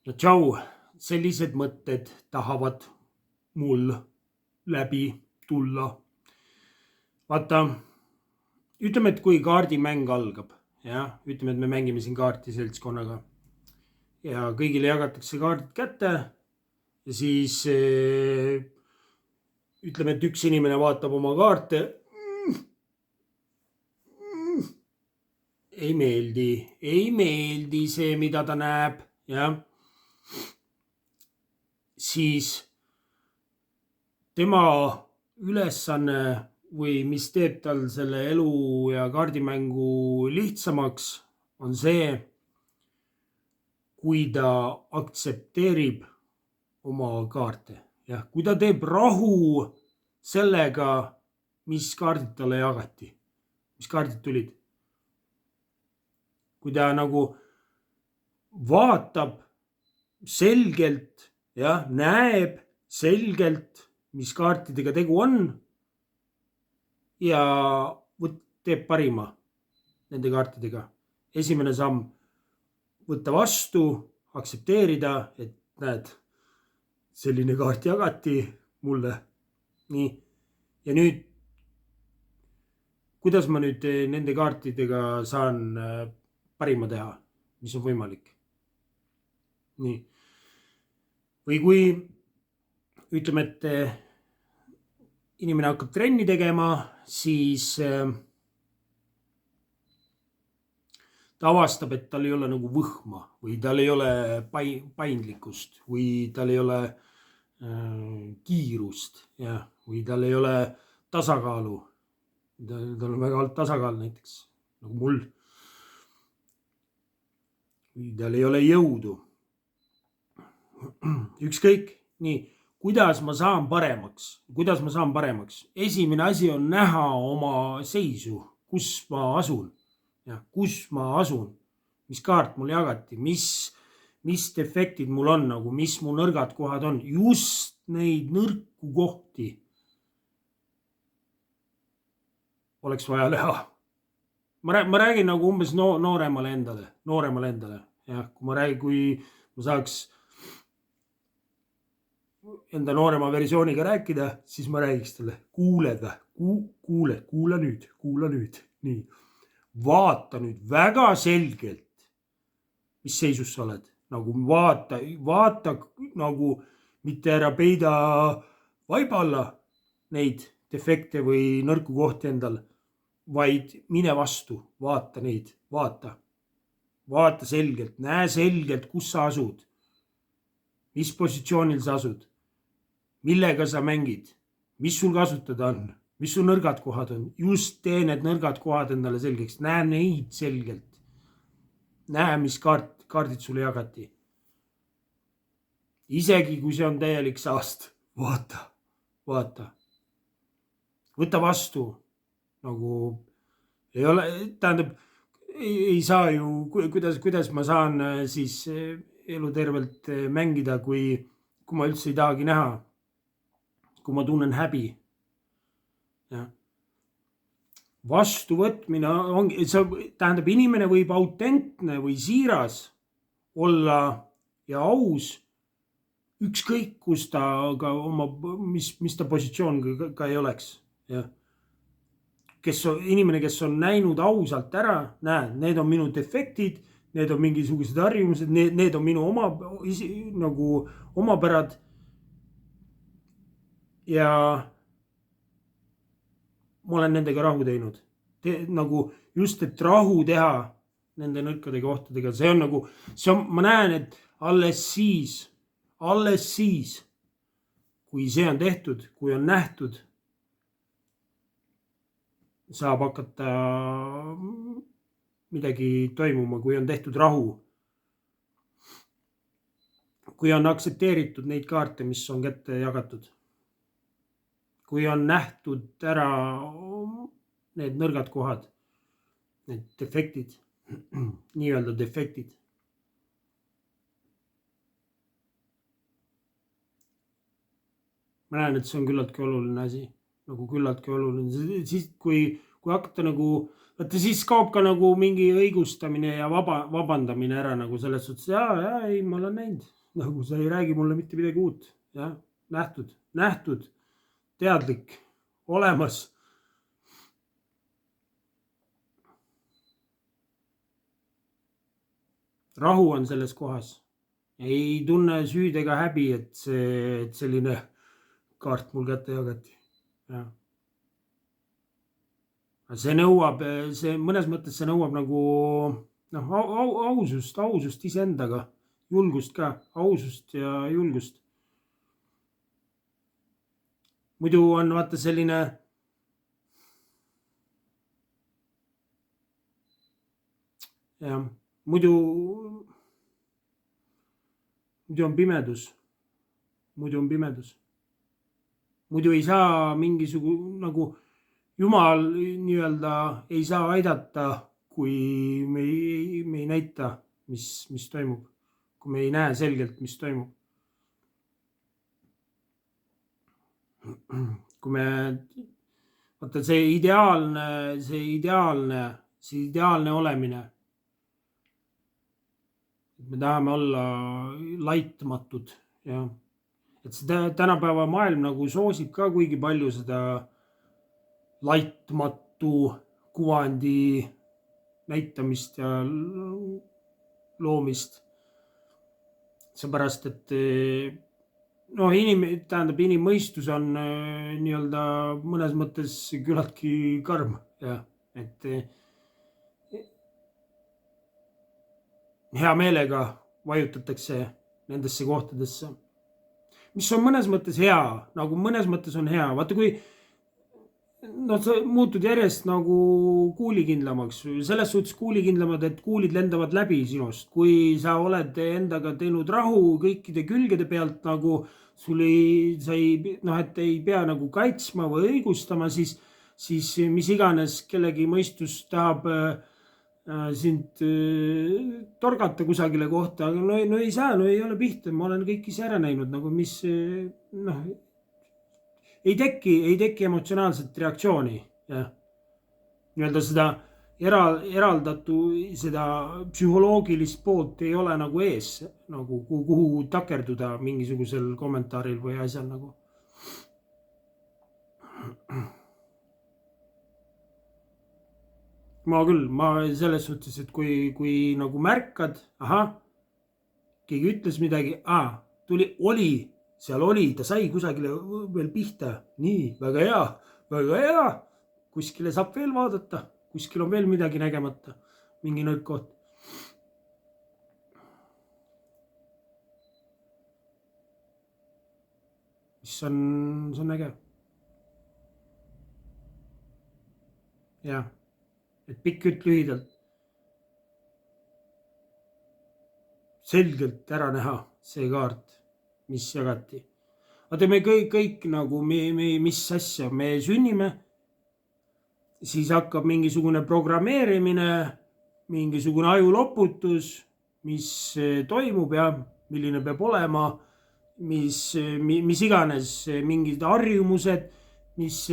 no tšau, sellised mõtted tahavad mul läbi tulla. Vaata, ütleme, et kui kaardimäng algab, jah, ütleme, et me mängime siin kaarti seltskonnaga ja kõigile jagatakse kaardid kätte ja siis ütleme, et üks inimene vaatab oma kaarte. Ei meeldi see, mida ta näeb, jah. Siis tema ülesanne või mis teeb tal selle elu ja kaardimängu lihtsamaks, on see, kui ta aktsepteerib oma kaarte. Jah, kui ta teeb rahu sellega, mis kaardid talle jagati, mis kaardid tulid. Kui ta nagu vaatab selgelt, jah, näeb selgelt, mis kaartidega tegu on ja teeb parima nende kaartidega. Esimene samm, võtta vastu, aktsepteerida, et näed, selline kaart jagati mulle. Nii. Ja nüüd, kuidas ma nüüd nende kaartidega saan parima teha, mis on võimalik? Nii. Või kui ütleme, et inimene hakkab trenni tegema, siis ta avastab, et tal ei ole nagu võhma või tal ei ole paindlikkust või tal ei ole kiirust, jah, või tal ei ole tasakaalu. Tal on väga halb tasakaal näiteks, nagu mul. Või tal ei ole jõudu. Ükskõik, nii, kuidas ma saan paremaks? Esimene asi on näha oma seisu, kus ma asun, mis kaart mul jagati, mis defektid mul on, nagu, mis mu nõrgad kohad on, just neid nõrku kohti oleks vaja näha. Ma räägin nagu umbes nooremale endale, jah, kui ma saaks enda noorema versiooniga rääkida, siis ma räägiks talle, kuula nüüd, nii, vaata nüüd väga selgelt, mis seisus sa oled, nagu vaata nagu mitte ära peida vaiba alla neid defekte või nõrku kohti endal, vaid mine vastu, vaata neid, vaata selgelt, näe selgelt, kus sa asud, mis positsioonil sa asud, millega sa mängid, mis sul kasutada on, mis sul nõrgad kohad on, just tee need nõrgad kohad endale selgeks, näe neid selgelt, näe, mis kaardid sulle jagati. Isegi kui see on täielik saast, vaata, võta vastu, nagu ei ole, tähendab, ei saa ju, kuidas ma saan siis elutervelt mängida, kui ma üldse ei tahagi näha, kui ma tunnen häbi. Ja. Vastuvõtmine ongi, tähendab, inimene võib autentne või siiras olla ja aus, ükskõik kus ta ka mis ta positsioon ka ei oleks. Ja. Inimene, kes on näinud ausalt ära, näe, need on minu defektid, need on mingisugused harjumused, need on minu omapärad. Ja ma olen nendega rahu teinud. Nagu just, et rahu teha nende nõrkade kohtadega, see on nagu, ma näen, et alles siis, kui see on tehtud, kui on nähtud, saab hakata midagi toimuma, kui on tehtud rahu. Kui on aktsepteeritud neid kaarte, mis on kätte jagatud. Kui on nähtud ära need nõrgad kohad, need defektid, nii-öelda defektid. Ma näen, et see on küllaltki oluline asi, siis kui kui hakata nagu, vaata siis kaob ka nagu mingi õigustamine ja vabandamine ära nagu selles suhtes, ei, ma olen näinud, nagu sa ei räägi mulle mitte midagi uut, jah, nähtud, teadlik, olemas. Rahu on selles kohas. Ei tunne süüd ega häbi, et selline kaart mul kätte jagati. Ja. See nõuab, mõnes mõttes see nõuab nagu ausust iseendaga, julgust ka, ausust ja julgust. Muidu on vaata selline jah, muidu on pimedus. Muidu ei saa nagu Jumal nii-öelda ei saa aidata, kui me ei näita, mis toimub. Kui me ei näe selgelt, mis toimub. Kui me, vaata see ideaalne olemine, me tahame olla laitmatud, jah. Et see tänapäeva maailm nagu soosib ka kuigi palju seda laitmatu kuvandi näitamist ja loomist. Seepärast, et inimmõistus on nii-öelda mõnes mõttes küllaltki karm, jah, et hea meelega vajutatakse nendesse kohtadesse, mis on mõnes mõttes hea, nagu mõnes mõttes on hea. Vaata, kui sa muutud järjest nagu kuulikindlamaks, selles suhtes kuulikindlamad, et kuulid lendavad läbi sinust. Kui sa oled endaga teinud rahu kõikide külgede pealt, nagu et ei pea nagu kaitsma või õigustama, siis mis iganes kellegi mõistus tahab sind torgata kusagile kohta, aga no ei saa, ei ole pihta, ma olen kõik ise ära näinud, nagu mis ei teki emotsionaalset reaktsiooni, jah. Nii-öelda seda eraldatu, seda psühholoogilist poolt ei ole nagu ees, nagu kuhu takerduda mingisugusel kommentaaril või asjal nagu. Ma selles suhtes, et kui nagu märkad, keegi ütles midagi, seal oli, ta sai kusagile veel pihta, nii, väga hea, kuskile saab veel vaadata, kuskil on veel midagi nägemata, mingi nõrk koht. Mis on äge. Jah. Et pikk jutt lühidalt, selgelt ära näha see kaart, mis jagati. Vaata, me kõik nagu, mis asja, me sünnime, siis hakkab mingisugune programmeerimine, mingisugune ajuloputus, mis toimub ja milline peab olema, mis iganes mingid harjumused, mis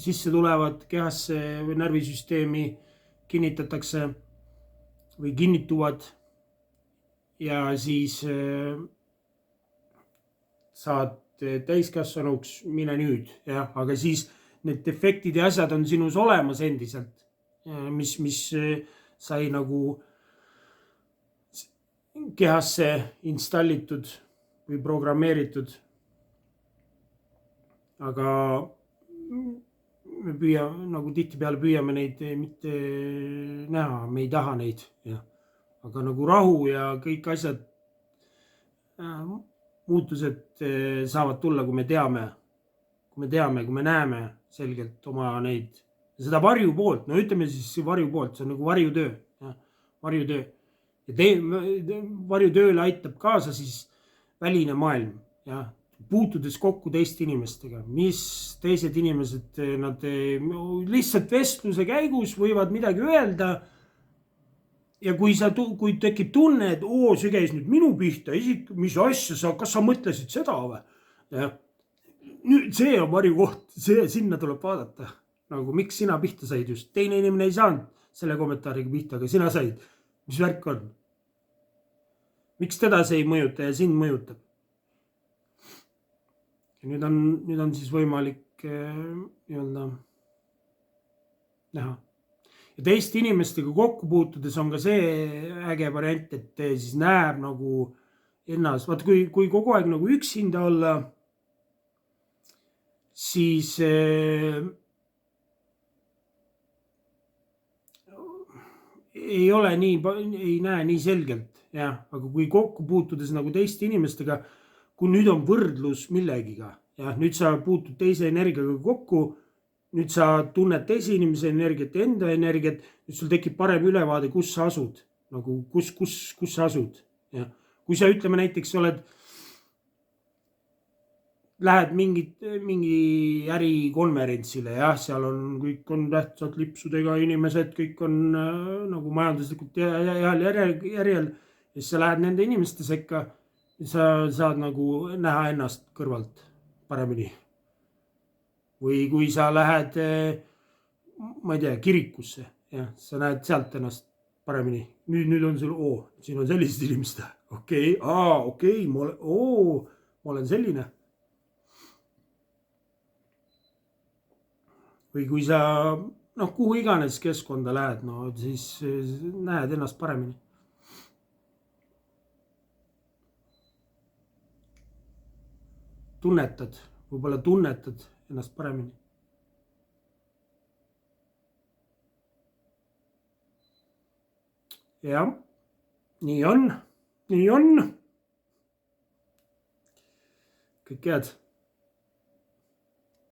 sisse tulevad kehasse või närvisüsteemi, kinnitatakse või kinnituvad ja siis saad täiskasvanuks, mine nüüd, jah, aga siis need defektid ja asjad on sinus olemas endiselt, mis sai nagu kehasse installitud või programmeeritud. Aga me nagu tihtipeale püüame neid mitte näha, me ei taha neid, jah. Aga nagu rahu ja kõik asjad, muutused saavad tulla, kui me teame, kui me näeme selgelt oma neid, seda varju poolt, no ütleme siis varju poolt, see on nagu varjutöö, jah, varjutöö. Ja varjutööle aitab kaasa siis väline maailm, jah. Puutudes kokku teiste inimestega, mis teised inimesed, nad lihtsalt vestluse käigus võivad midagi öelda. Ja kui tekib tunne, et see käis nüüd minu pihta, mis asja, kas sa mõtlesid seda või? Ja nüüd see on varjukoht, sinna tuleb vaadata. nagu miks sina pihta said just, teine inimene ei saanud selle kommentaariga pihta, aga sina said. Mis värk on? Miks teda see ei mõjuta ja sind mõjutab? Ja nüüd on siis võimalik nii-öelda näha. Ja teiste inimestega kokku puutudes on ka see äge variant, et siis näeb nagu ennast, vaata kui kogu aeg nagu üksinda olla, siis ei ole nii, ei näe nii selgelt, jah, aga kui kokku puutudes nagu teiste inimestega, kui nüüd on võrdlus millegiga, jah, nüüd sa puutud teise energiaga kokku, nüüd sa tunned teise inimese energiat, enda energiat, nüüd sul tekib parem ülevaade, kus sa asud, nagu kus sa asud, jah. Kui sa ütleme näiteks lähed mingi ärikonverentsile, jah, seal kõik on tähtsad lipsudega inimesed, kõik on nagu majanduslikult heal järjel, ja siis sa lähed nende inimeste sekka ja sa saad nagu näha ennast kõrvalt paremini. Või kui sa lähed, ma ei tea, kirikusse, jah, sa näed sealt ennast paremini. Nüüd on sul, siin on sellised inimesed, okei, ma olen selline. Või kui sa, kuhu iganes keskkonda lähed, siis näed ennast paremini. Võib-olla tunnetad ennast paremini. Jah, nii on. Kõik head.